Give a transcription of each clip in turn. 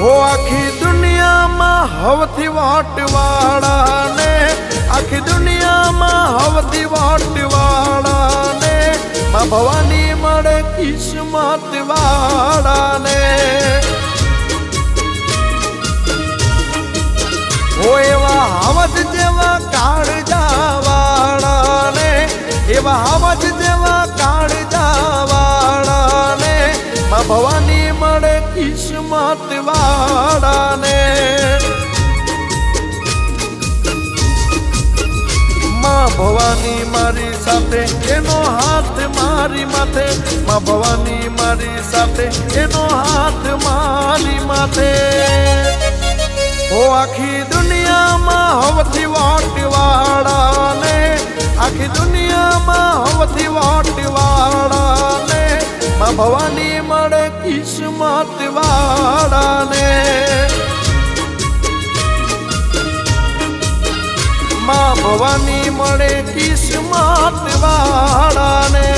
हो आखी दुनिया में हवथी वाटवाड़ा ने, आखी दुनिया में हवथी वाटवाड़ा ने, मां भवानी मळे किस्मत वाड़ा ने। हो एवा हवज जेवा काळजावाड़ा ने, एवा हवज जेवा काळजावाड़ा ने, मां भवानी मळे किस्मत वाड़ा ने। मां भवानी मारी साथे एनो हाथ मारी माथे, मां भवानी मारी साथे एनो हाथ मारी माथे। हो आखी दुनिया में हवथी वाटवाड़ा ने, आखी दुनिया में हवथी वाटवाड़ा ने, मां भवानी मळे किस्मत वाड़ा ने। मां भवानी मळे किस्मत वाड़ा ने।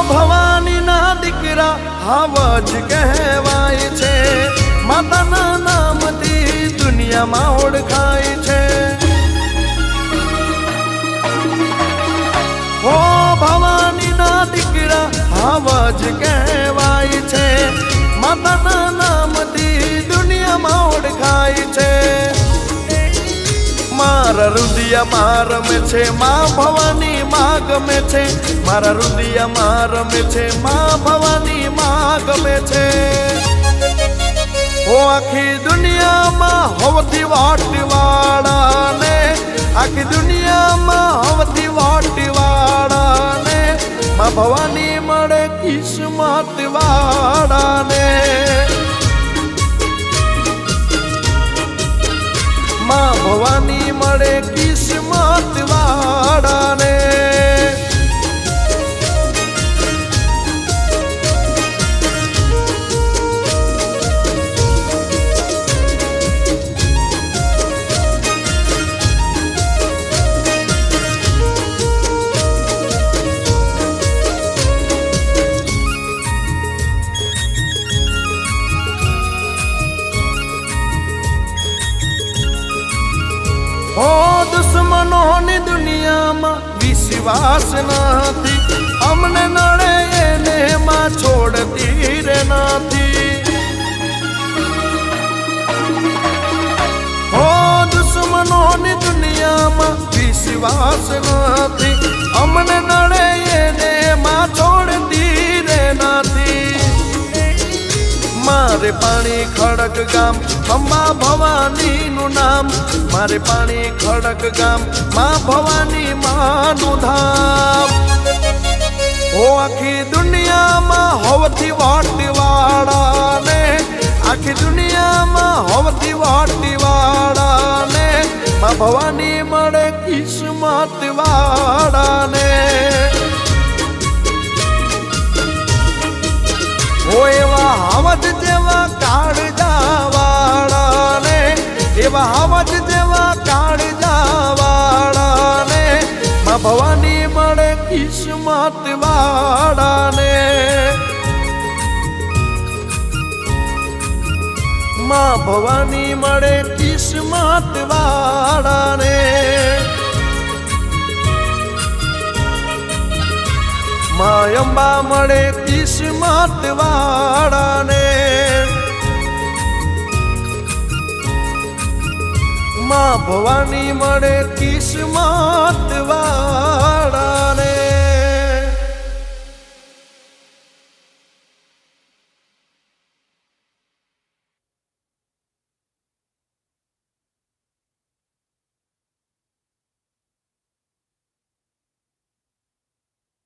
भवानी ना दीकरा हावज कहवाय छे, माताना नामथी दुनिया में ओळखाय छे। हो भवानी ना दीकरा हावज कहवाय छे, माताना नामथी दुनिया में ओळखाय छे। मारा रुदिया मार में छे, मां भवानी माग में छे, मारा रुदिया मार में छे, मां भवानी माग में छे। हो आखी दुनिया में हवथी वाटवाड़ा ने, आखी दुनिया में हवथी वाटवाड़ा ने, मां भवानी मळे किस्मत वाड़ा ने। मां भवानी मळे किस्मत वाड़ा ने। हो दुश्मनों ने दुनिया में विश्वास नाथी, अमने नड़े एने मां छोड़ती रे नाथी। हो दुश्मनों ने दुनिया में विश्वास नाथी, अमने नड़े एने मां छोड़ती रे नाथी। मारे पाणी खड़क गाम अंबा भवानी नु नाम, मारे पाणी खड़क गाम मां भवानी मानु धाम। हो आखी दुनिया में हवथी वाटवाड़ा ने, आखी दुनिया में हवथी वाटवाड़ा ने, मां भवानी मळे किस्मत वाड़ा ने। हो एवा हवज जेवा काळजावाड़ा ने, एवा हवज जेवा काळजावाड़ा ने, मां भवानी मळे किस्मत वाड़ा ने। मां भवानी मळे किस्मत वाड़ा ने। मां अंबा मळे किस्मत वाड़ा ने। मां भवानी मळे किस्मत वाड़ा।